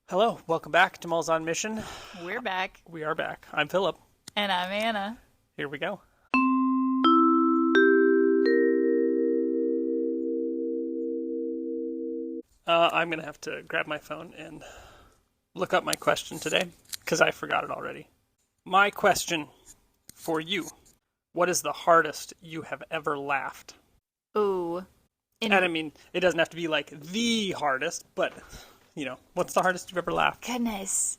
Hello, welcome back to Mulls on Mission. We're back. We are back. I'm Philip. And I'm Anna. Here we go. I'm going to have to grab my phone and look up my question today because I forgot it already. My question for you. What is the hardest you have ever laughed? Ooh. And I mean, it doesn't have to be like the hardest, but, what's the hardest you've ever laughed? Goodness.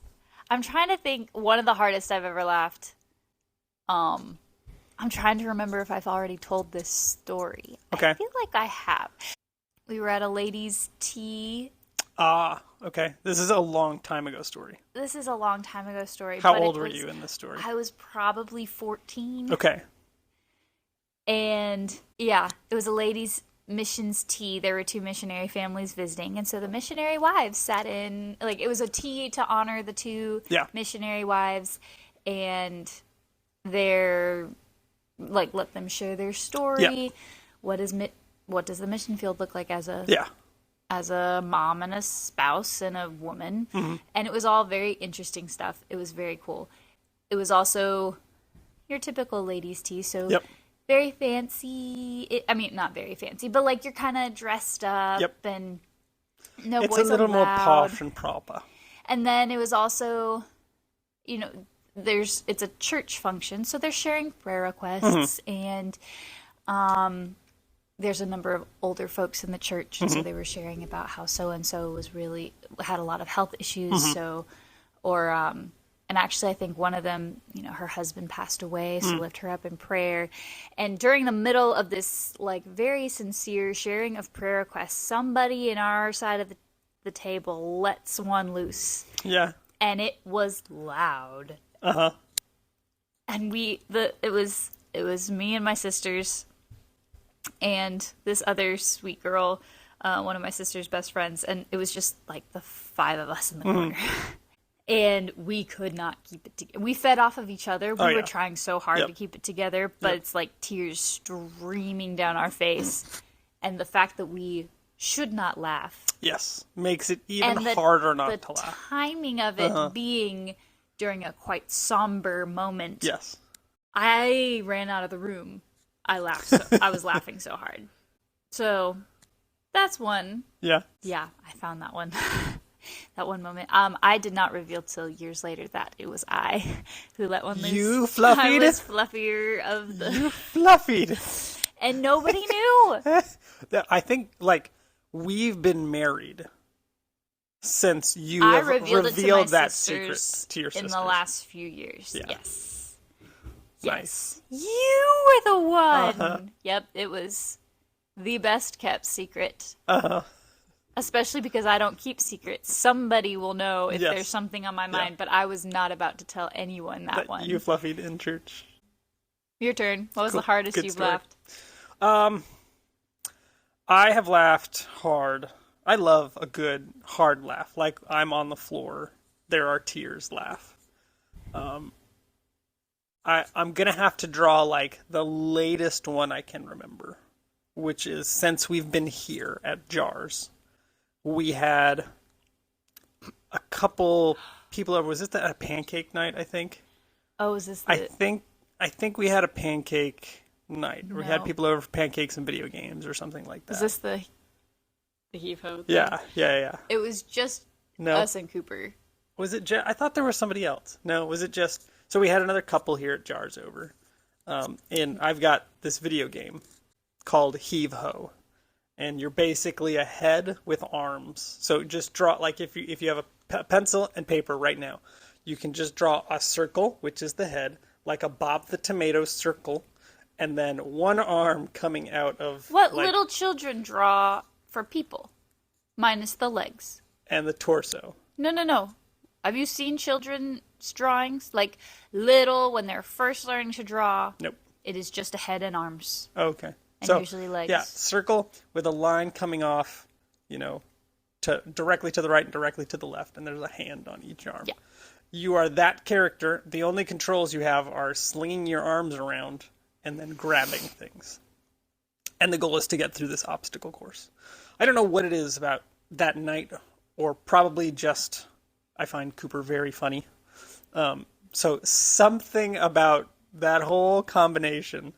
I'm trying to think one of the hardest I've ever laughed. I'm trying to remember if I've already told this story. Okay. I feel like I have. We were at a ladies' tea. Okay. This is a long time ago story. This is a long time ago story. How old were you in this story? I was probably 14. Okay. And yeah, it was a ladies' missions tea. There were two missionary families visiting, and so the missionary wives sat in, like, it was a tea to honor the two missionary wives, and they're like, let them share their story. What does the mission field look like as a mom and a spouse and a woman? Mm-hmm. And it was all very interesting stuff. It was very cool. It was also your typical ladies' tea, so very fancy. Not very fancy, but like you're kind of dressed up and no it's boys a little more allowed. posh and proper. And then it was also, it's a church function, so they're sharing prayer requests, and there's a number of older folks in the church, and so they were sharing about how so and so had a lot of health issues, and actually I think one of them, her husband passed away, so lift her up in prayer. And during the middle of this like very sincere sharing of prayer requests, somebody in our side of the table lets one loose. Yeah. And it was loud. Uh-huh. And it was me and my sisters and this other sweet girl, one of my sister's best friends, and it was just like the five of us in the corner. And we could not keep it together. We fed off of each other. We were trying so hard to keep it together, but it's like tears streaming down our face. And the fact that we should not laugh. Yes. Makes it even harder not to laugh. The timing of it being during a quite somber moment. Yes. I ran out of the room. I was laughing so hard. So that's one. Yeah. Yeah, I found that one. That one moment. I did not reveal till years later that it was I who let one loose. You fluffied? I was fluffier of the... You fluffied. And nobody knew. I think, we've been married since you have revealed that secret to your sisters. In the last few years. Yeah. Yes. Nice. You were the one. Yep, it was the best kept secret. Especially because I don't keep secrets. Somebody will know if there's something on my mind, but I was not about to tell anyone that one. You fluffied in church. Your turn. What was the hardest you've laughed? I have laughed hard. I love a good hard laugh. Like I'm on the floor. There are tears laugh. I'm going to have to draw the latest one I can remember, which is since we've been here at Jars. We had a couple people over. Was this a pancake night, I think? Oh, is this I think we had a pancake night. No. We had people over for pancakes and video games or something like that. Is this the heave-ho thing? Yeah. It was just us and Cooper. Was it I thought there was somebody else. No, was it just... So we had another couple here at Jars over. And I've got this video game called Heave-Ho. And you're basically a head with arms. So just draw, if you have a pencil and paper right now, you can just draw a circle, which is the head, like a Bob the Tomato circle, and then one arm coming out of... What little children draw for people, minus the legs. And the torso. No. Have you seen children's drawings? Like little, when they're first learning to draw? Nope. It is just a head and arms. Okay. And usually legs. Yeah, circle with a line coming off, directly to the right and directly to the left, and there's a hand on each arm. Yeah. You are that character. The only controls you have are slinging your arms around and then grabbing things. And the goal is to get through this obstacle course. I don't know what it is about that night, or probably just I find Cooper very funny. So something about that whole combination,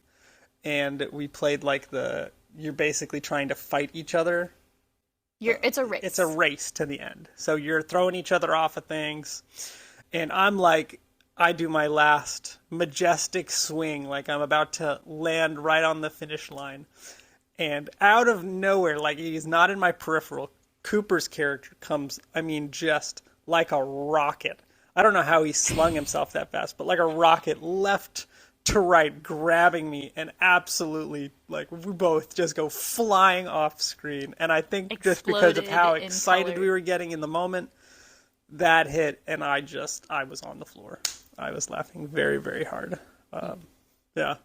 and we played like you're basically trying to fight each other. It's a race. It's a race to the end. So you're throwing each other off of things, and I'm like, I do my last majestic swing, like I'm about to land right on the finish line. And out of nowhere, like he's not in my peripheral, Cooper's character comes, I mean, just like a rocket. I don't know how he slung himself that fast, but like a rocket left to right, grabbing me, and absolutely, like, we both just go flying off screen. And I think just because of how excited we were getting in the moment, that hit, and I was on the floor. I was laughing very, very hard. Yeah.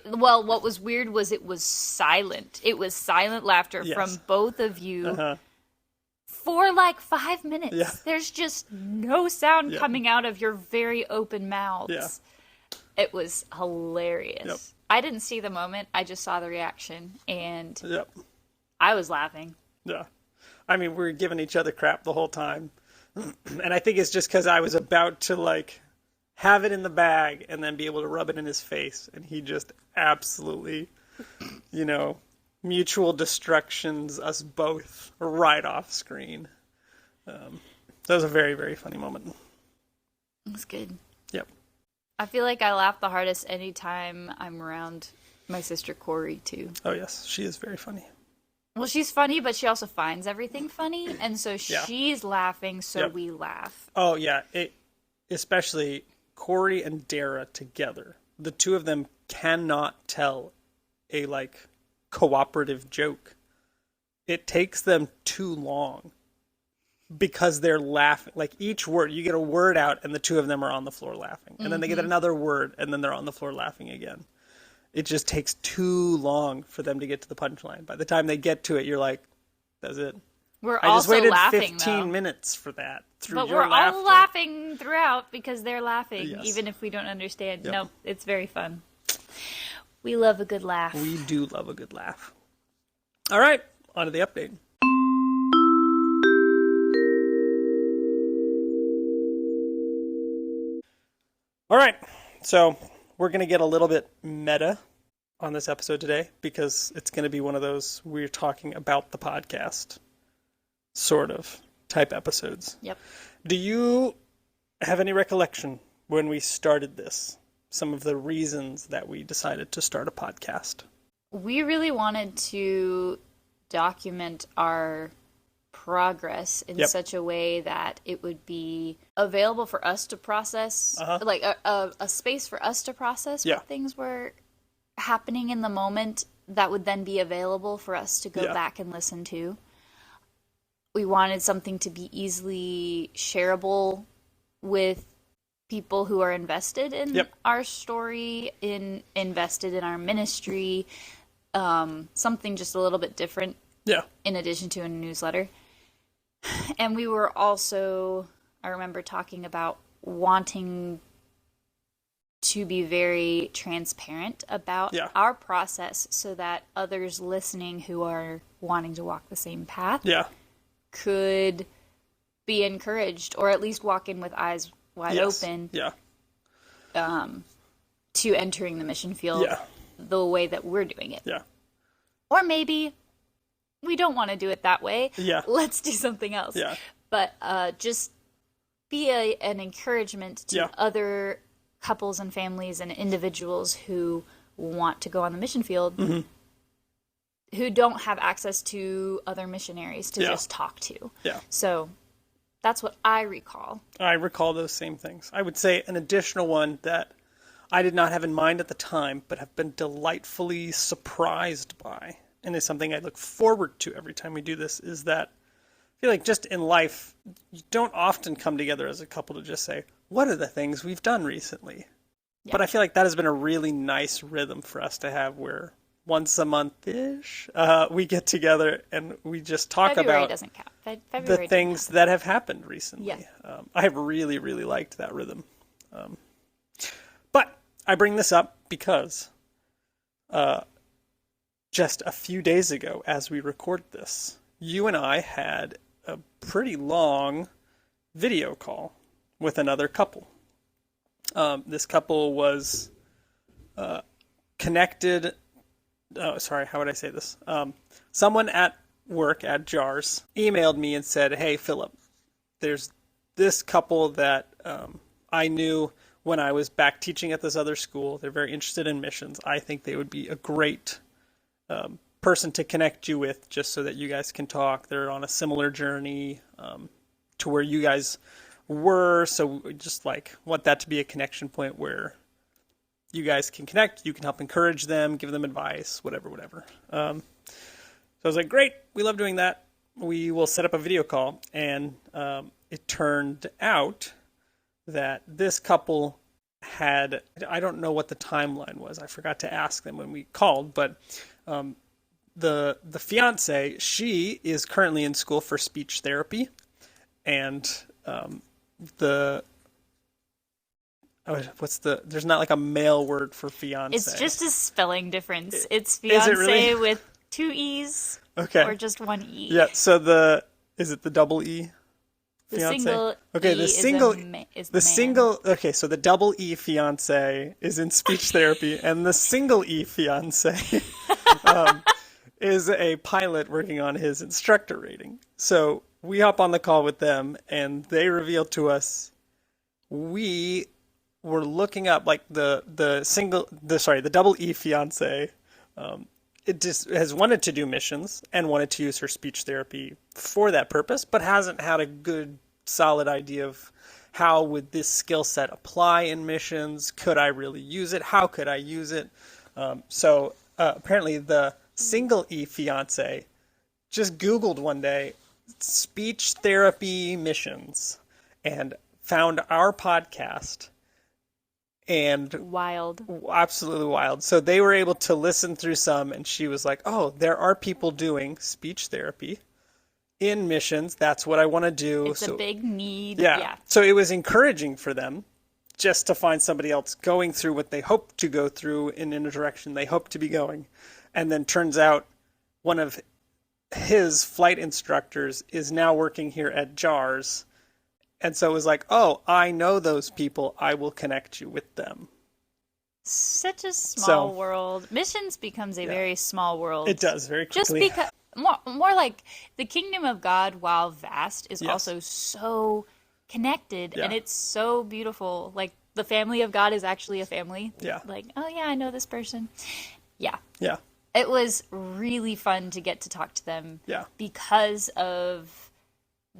What was weird was it was silent. It was silent laughter from both of you for like 5 minutes. Yeah. There's just no sound coming out of your very open mouths. Yeah. It was hilarious. Yep. I didn't see the moment. I just saw the reaction, and Yep. I was laughing. Yeah. I mean, we were giving each other crap the whole time. And I think it's just because I was about to, like, have it in the bag and then be able to rub it in his face. And he just absolutely, mutual destructions us both right off screen. That was a very, very funny moment. It was good. Yep. I feel like I laugh the hardest anytime I'm around my sister Corey, too. Oh, yes. She is very funny. Well, she's funny, but she also finds everything funny. And so she's laughing, so we laugh. Oh, yeah. Especially Corey and Dara together. The two of them cannot tell a, like, cooperative joke. It takes them too long. Because they're laughing. Like, each word, you get a word out, and the two of them are on the floor laughing. And then they get another word, and then they're on the floor laughing again. It just takes too long for them to get to the punchline. By the time they get to it, you're like, that's it. I just waited laughing, 15 minutes for that. But we're all laughing throughout because they're laughing, even if we don't understand. Yep. No, it's very fun. We love a good laugh. We do love a good laugh. All right, on to the update. All right, so we're going to get a little bit meta on this episode today because it's going to be one of those we're talking about the podcast sort of type episodes. Yep. Do you have any recollection when we started this? Some of the reasons that we decided to start a podcast? We really wanted to document our progress in such a way that it would be available for us to process, like a space for us to process what things were happening in the moment that would then be available for us to go back and listen to. We wanted something to be easily shareable with people who are invested in our story, invested in our ministry, something just a little bit different in addition to a newsletter. And we were also, I remember talking about wanting to be very transparent about our process so that others listening who are wanting to walk the same path could be encouraged, or at least walk in with eyes wide open to entering the mission field the way that we're doing it. Yeah. Or maybe we don't want to do it that way. Yeah. Let's do something else. Yeah. But just be an encouragement to other couples and families and individuals who want to go on the mission field, who don't have access to other missionaries to just talk to. Yeah. So that's what I recall. I recall those same things. I would say an additional one that I did not have in mind at the time, but have been delightfully surprised by, and is something I look forward to every time we do this, is that I feel like just in life, you don't often come together as a couple to just say, what are the things we've done recently? Yeah. But I feel like that has been a really nice rhythm for us to have where once a month-ish, we get together and we just talk February about doesn't count. the things that have happened recently. Yeah. I have really, really liked that rhythm. But I bring this up because just a few days ago, as we record this, you and I had a pretty long video call with another couple. This couple was connected. Oh, sorry, how would I say this? Someone at work at JARS emailed me and said, "Hey, Philip, there's this couple that I knew when I was back teaching at this other school. They're very interested in missions. I think they would be a great person to connect you with, just so that you guys can talk. They're on a similar journey to where you guys were, so we just like want that to be a connection point where you guys can connect. You can help encourage them, give them advice, whatever. So I was like, great, we love doing that. We will set up a video call. And it turned out that this couple had, I don't know what the timeline was. I forgot to ask them when we called, but the fiance, she is currently in school for speech therapy, and there's not like a male word for fiance. It's just a spelling difference. It's Is it fiance really? with 2 E's Okay. or just 1 E. Yeah, so is it the double E? The Fiance? single Okay, E the single is the man. single okay, so the double E fiance is in speech therapy, and the single E fiance is a pilot working on his instructor rating. So we hop on the call with them, and they reveal to us we were looking up like the double E fiance. It just has wanted to do missions and wanted to use her speech therapy for that purpose, but hasn't had a good, solid idea of how would this skill set apply in missions? Could I really use it? How could I use it? So apparently the single E fiance just Googled one day speech therapy missions and found our podcast. And Wild. absolutely wild. So they were able to listen through some, and she was like, oh, there are people doing speech therapy in missions. That's what I want to do. It's a big need. Yeah. So it was encouraging for them just to find somebody else going through what they hope to go through in a direction they hope to be going. And then turns out one of his flight instructors is now working here at JARS. And so it was like, oh, I know those people. I will connect you with them. Such a small world. Missions becomes a very small world. It does very quickly. Just because more like the kingdom of God, while vast, is also so connected, and it's so beautiful. Like the family of God is actually a family. Yeah. Like, oh yeah, I know this person. Yeah. Yeah. It was really fun to get to talk to them. Yeah. Because of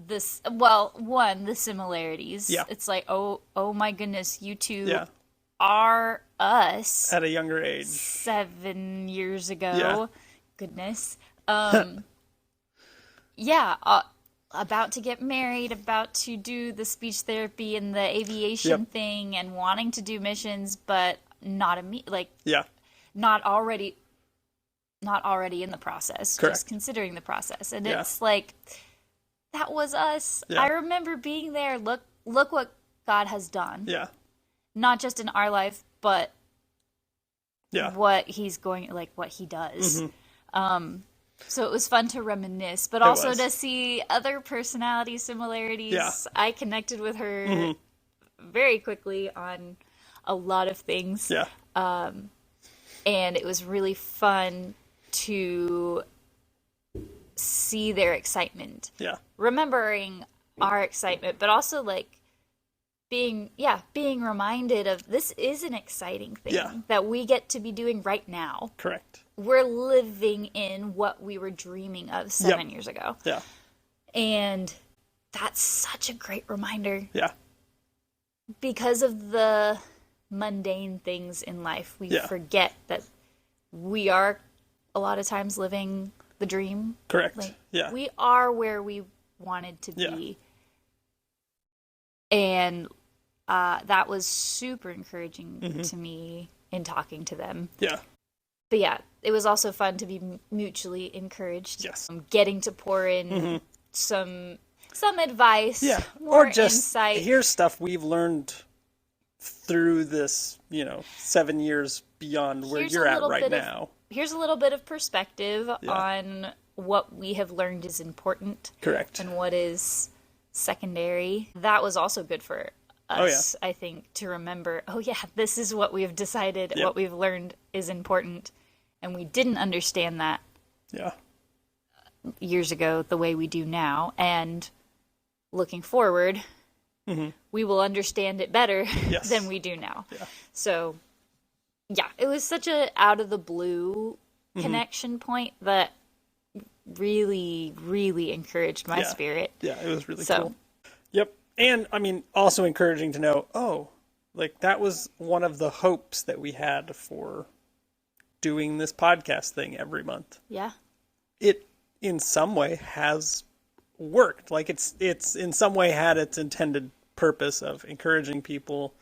this, well, one, the similarities. Yeah. It's like, oh my goodness, you two Yeah. are us At a younger age. 7 years ago. Yeah. Goodness. About to get married, about to do the speech therapy and the aviation thing, and wanting to do missions, but not not already in the process. Correct. Just considering the process, and Yeah. it's like that was us. Yeah. I remember being there. Look what God has done. Yeah. Not just in our life, but Yeah. what he's going, like what he does. Mm-hmm. So it was fun to reminisce, but It also was. to see other personality similarities. Yeah. I connected with her very quickly on a lot of things. Yeah. And it was really fun to see their excitement. Yeah. Remembering our excitement, but also like being reminded of this is an exciting thing that we get to be doing right now. Correct. We're living in what we were dreaming of 7 years ago. Yeah. And that's such a great reminder. Yeah. Because of the mundane things in life, we forget that we are a lot of times living the dream. Correct. Like, Yeah. we are where we wanted to be. And that was super encouraging to me in talking to them. Yeah. But yeah, it was also fun to be mutually encouraged. Yes. Getting to pour in some advice, Yeah. more Or just insight. here's stuff we've learned through this, 7 years beyond where you're at right now. Here's a little bit of perspective on what we have learned is important. Correct. And what is secondary. That was also good for Oh yeah. us, I think, to remember, oh yeah, this is what we've decided, Yep. what we've learned is important. And we didn't understand that Yeah. years ago the way we do now. And looking forward, we will understand it better Yes. than we do now. Yeah. So, yeah, it was such a out of the blue connection point that really, really encouraged my Yeah. spirit. Yeah, it was really So- cool. Yep. And I mean, also encouraging to know, oh, like that was one of the hopes that we had for doing this podcast thing every month. Yeah. It in some way has worked. Like it's in some way had its intended purpose of encouraging people,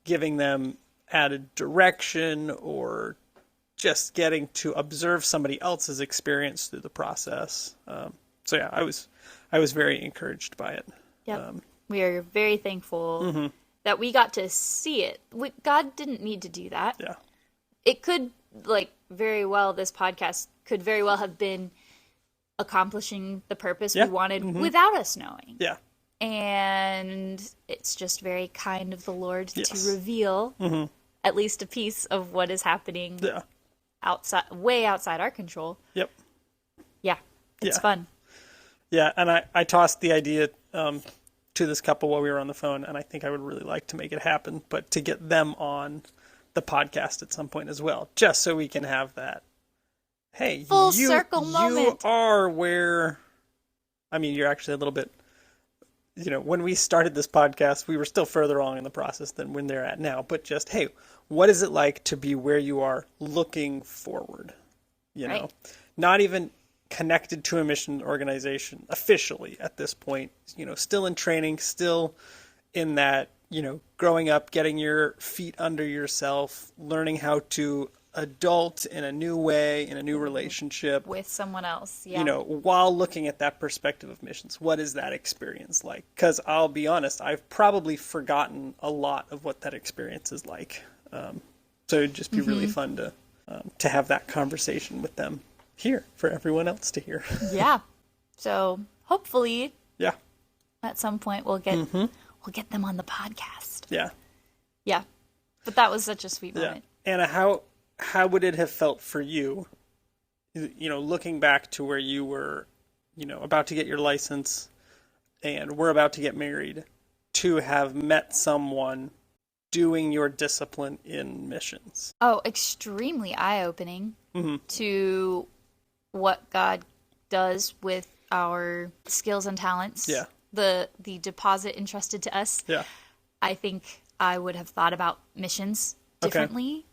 giving them added direction, or just getting to observe somebody else's experience through the process. So yeah, I was very encouraged by it. Yep. We are very thankful that we got to see it. God didn't need to do that. Yeah. It could, like, very well, this podcast could very well have been accomplishing the purpose Yeah. we wanted without us knowing. Yeah. And it's just very kind of the Lord Yes. to reveal at least a piece of what is happening Yeah. way outside our control. Yep. Yeah. It's Yeah. fun. Yeah, and I tossed the idea to this couple while we were on the phone, and I think I would really like to make it happen, but to get them on the podcast at some point as well, just so we can have that. Hey, Full circle moment. You are where, I mean, you're actually a little bit, when we started this podcast, we were still further along in the process than when they're at now, but just, hey, what is it like to be where you are looking forward? Right. Not even connected to a mission organization officially at this point, still in training, still in that, growing up, getting your feet under yourself, learning how to adult in a new way, in a new relationship With someone else. Yeah. while looking at that perspective of missions. What is that experience like? Because I'll be honest, I've probably forgotten a lot of what that experience is like. So it'd just be really fun to have that conversation with them here for everyone else to hear. Yeah. So hopefully Yeah. at some point we'll get them on the podcast. Yeah. Yeah. But that was such a sweet Yeah. moment. Anna, how would it have felt for you, looking back to where you were, about to get your license and we're about to get married, to have met someone doing your discipline in missions? Oh, extremely eye-opening to what God does with our skills and talents. Yeah. The deposit entrusted to us. Yeah. I think I would have thought about missions Okay. differently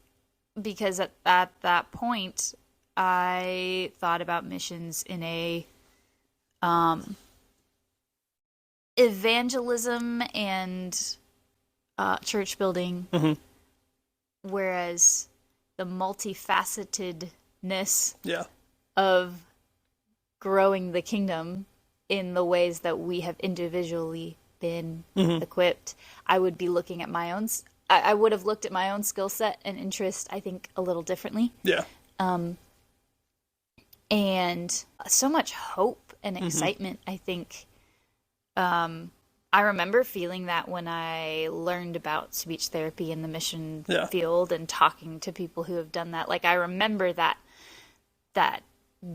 because at that point I thought about missions in a evangelism and church building, whereas the multifacetedness Yeah. of growing the kingdom in the ways that we have individually been equipped, I would be looking at my own. I would have looked at my own skill set and interest, I think, a little differently. Yeah. And so much hope and excitement, I think. I remember feeling that when I learned about speech therapy in the mission Yeah. field and talking to people who have done that. Like, I remember that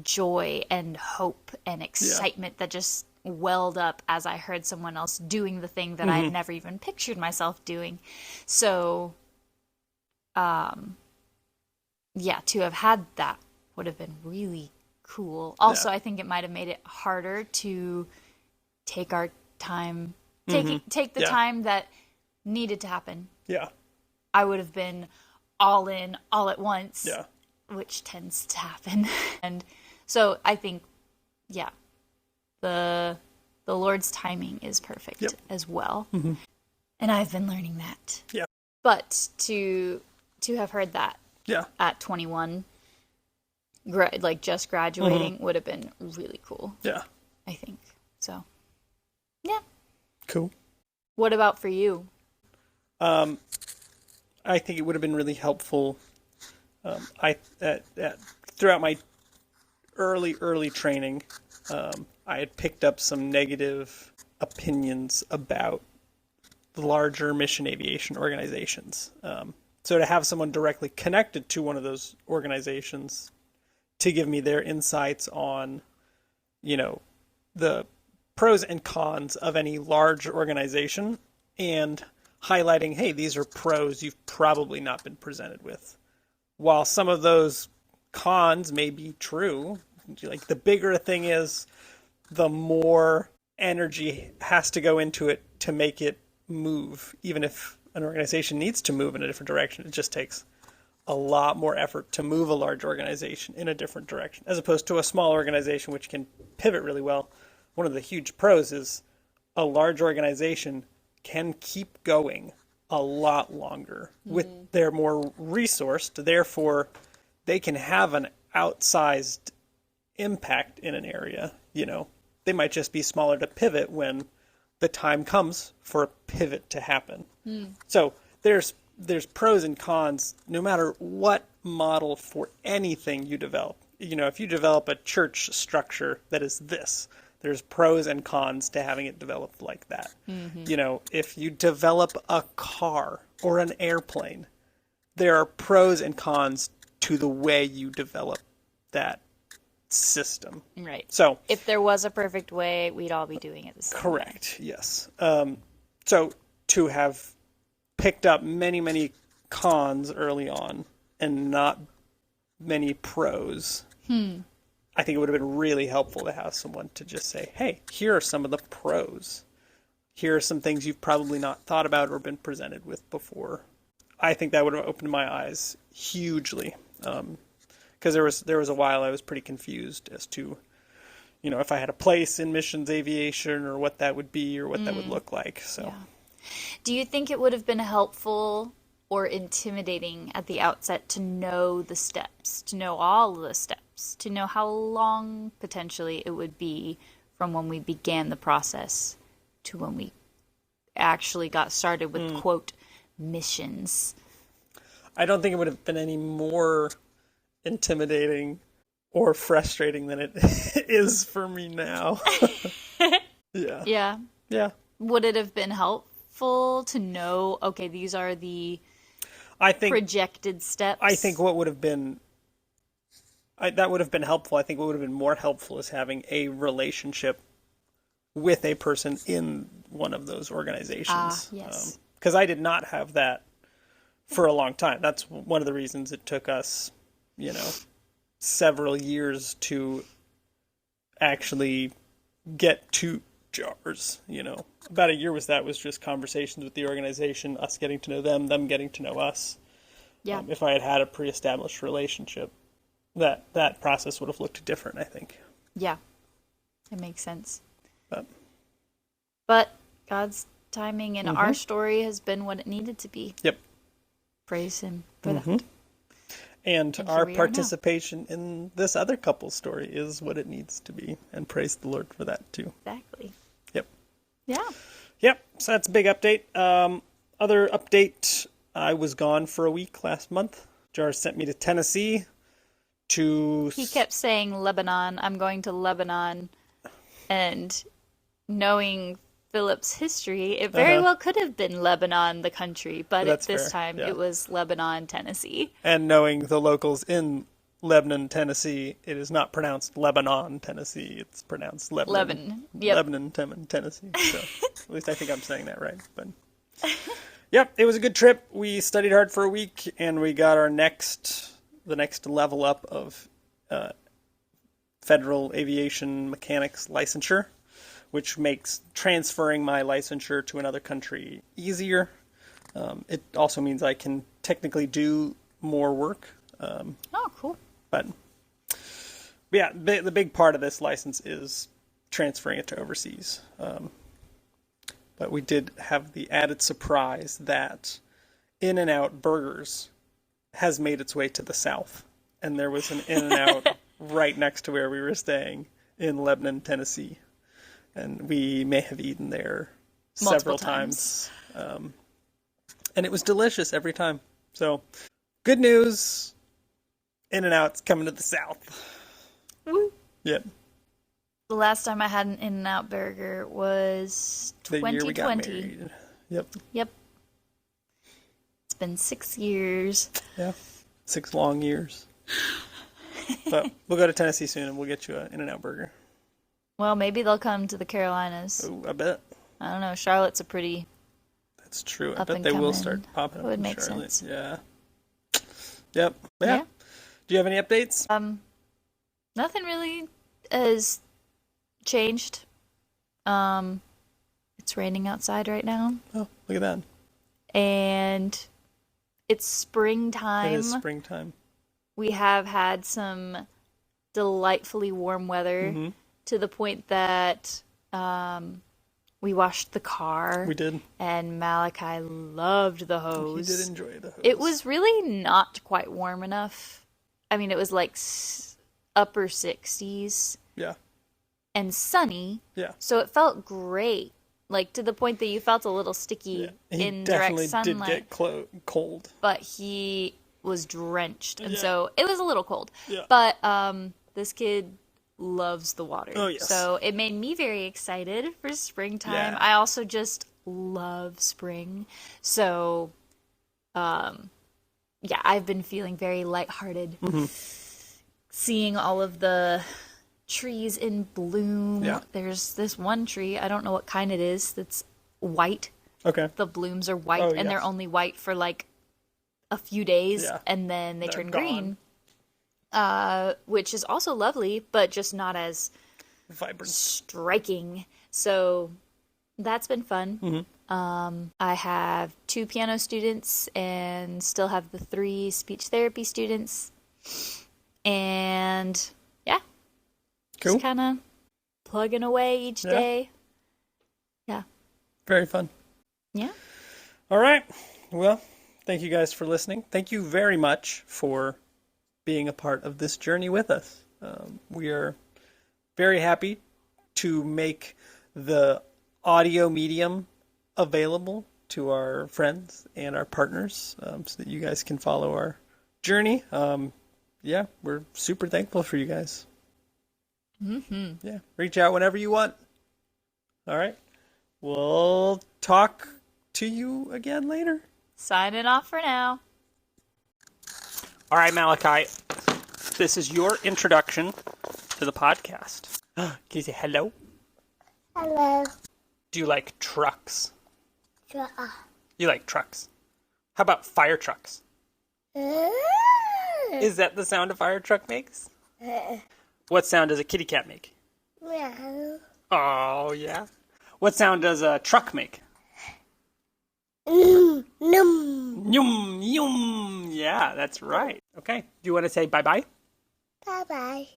joy and hope and excitement that just welled up as I heard someone else doing the thing that I had never even pictured myself doing. So, yeah, to have had that would have been really cool. Also, I think it might have made it harder to take our time, take the time that needed to happen. Yeah. I would have been all in, all at once. Yeah. Which tends to happen. And so I think, yeah, the Lord's timing is perfect as well. And I've been learning that. Yeah. But to have heard that Yeah. at 21, like just graduating, would have been really cool, Yeah. I think. So, yeah. Cool. What about for you? I think it would have been really helpful. Throughout my early training, I had picked up some negative opinions about the larger mission aviation organizations. So to have someone directly connected to one of those organizations to give me their insights on, the pros and cons of any large organization and highlighting, hey, these are pros you've probably not been presented with. While some of those cons may be true, like the bigger a thing is, the more energy has to go into it to make it move. Even if an organization needs to move in a different direction, it just takes a lot more effort to move a large organization in a different direction, as opposed to a small organization which can pivot really well. One of the huge pros is a large organization can keep going a lot longer with they're more resourced. Therefore, they can have an outsized impact in an area. They might just be smaller to pivot when the time comes for a pivot to happen. So there's pros and cons no matter what model for anything you develop. If you develop a church structure that is this, there's pros and cons to having it developed like that. If you develop a car or an airplane, there are pros and cons to the way you develop that system. Right. So if there was a perfect way, we'd all be doing it the same way. Correct, yes. So to have picked up many, many cons early on and not many pros, I think it would have been really helpful to have someone to just say, hey, here are some of the pros. Here are some things you've probably not thought about or been presented with before. I think that would have opened my eyes hugely. Because there was a while I was pretty confused as to, if I had a place in missions aviation or what that would be or what that would look like. So, yeah. Do you think it would have been helpful or intimidating at the outset to know the steps, to know all the steps, to know how long potentially it would be from when we began the process to when we actually got started with, quote, missions? I don't think it would have been any more intimidating or frustrating than it is for me now. Yeah. Yeah. Yeah. Would it have been helpful to know, okay, these are the projected steps? I think what would have been that would have been helpful. I think what would have been more helpful is having a relationship with a person in one of those organizations. Yes. Because I did not have that for a long time. That's one of the reasons it took us, several years to actually get to JARS. About a year was just conversations with the organization, us getting to know them getting to know us. Yeah. If I had had a pre-established relationship, that process would have looked different, I think. Yeah, it makes sense. But God's timing in our story has been what it needed to be. Yep. Praise Him for that. And our participation in this other couple's story is what it needs to be. And praise the Lord for that, too. Exactly. Yep. Yeah. Yep. So that's a big update. Other update, I was gone for a week last month. Jar sent me to Tennessee to... He kept saying Lebanon. I'm going to Lebanon. And knowing Philip's history, it very well could have been Lebanon, the country, but at this time it was Lebanon, Tennessee. And knowing the locals in Lebanon, Tennessee, it is not pronounced Lebanon, Tennessee. It's pronounced Lebanon. Yep. Lebanon, Tennessee. So at least I think I'm saying that right. But yep, it was a good trip. We studied hard for a week, and we got the next level up of federal aviation mechanics licensure, which makes transferring my licensure to another country easier. It also means I can technically do more work. Oh, cool. But yeah, the big part of this license is transferring it to overseas. But we did have the added surprise that In-N-Out Burgers has made its way to the south. And there was an In-N-Out right next to where we were staying in Lebanon, Tennessee. And we may have eaten there several times. And it was delicious every time. So, good news. In-N-Out's coming to the south. Woo. Yep. The last time I had an In-N-Out burger was The year we got 2020. married. Yep. Yep. It's been 6 years. Yeah. 6 long years. But we'll go to Tennessee soon and we'll get you an In-N-Out burger. Well, maybe they'll come to the Carolinas. Oh, I bet. I don't know. Charlotte's a pretty That's true. I up bet and they will coming. start popping It up would in make Charlotte. sense. Yeah. Yep. Yeah. Yeah. Do you have any updates? Nothing really has changed. It's raining outside right now, Oh, look at that. and it's springtime. It is springtime. We have had some delightfully warm weather Mm-hmm. to the point that we washed the car. We did. And Malachi loved the He hose. did enjoy the hose. It was really not quite warm enough. I mean, it was like upper 60s Yeah. and sunny, Yeah. so it felt great. Like to the point that you felt a little sticky Yeah. He in direct definitely sunlight. did get cold. But he was drenched, and Yeah. so it was a little cold. Yeah. But this kid loves the water. Oh, yes. So it made me very excited for springtime. Yeah. I also just love spring. So yeah, I've been feeling very lighthearted. Mm-hmm. Seeing all of the trees in bloom. Yeah. There's this one tree, I don't know what kind it is, that's white. Okay. The blooms are white, Oh, and they're yes. only white for like a few days, Yeah. and then they They're turn gone. green. Which is also lovely, but just not as Vibrant. striking. So that's been fun. Mm-hmm. I have 2 piano students and still have the 3 speech therapy students. And yeah, Cool. just kind of plugging away each Yeah. day. Yeah. Very fun. Yeah. All right. Well, thank you guys for listening. Thank you very much for being a part of this journey with us. We are very happy to make the audio medium available to our friends and our partners so that you guys can follow our journey. Yeah, we're super thankful for you guys. Mm-hmm. Yeah, reach out whenever you want. All right. We'll talk to you again later. Signing off for now. All right, Malachi. This is your introduction to the podcast. Can you say hello? Hello. Do you like trucks? Sure. You like trucks. How about fire trucks? Is that the sound a fire truck makes? What sound does a kitty cat make? Meow. Oh, yeah. What sound does a truck make? Num. Yum, yum. Yeah, that's right. Okay. Do you want to say bye-bye? Bye bye.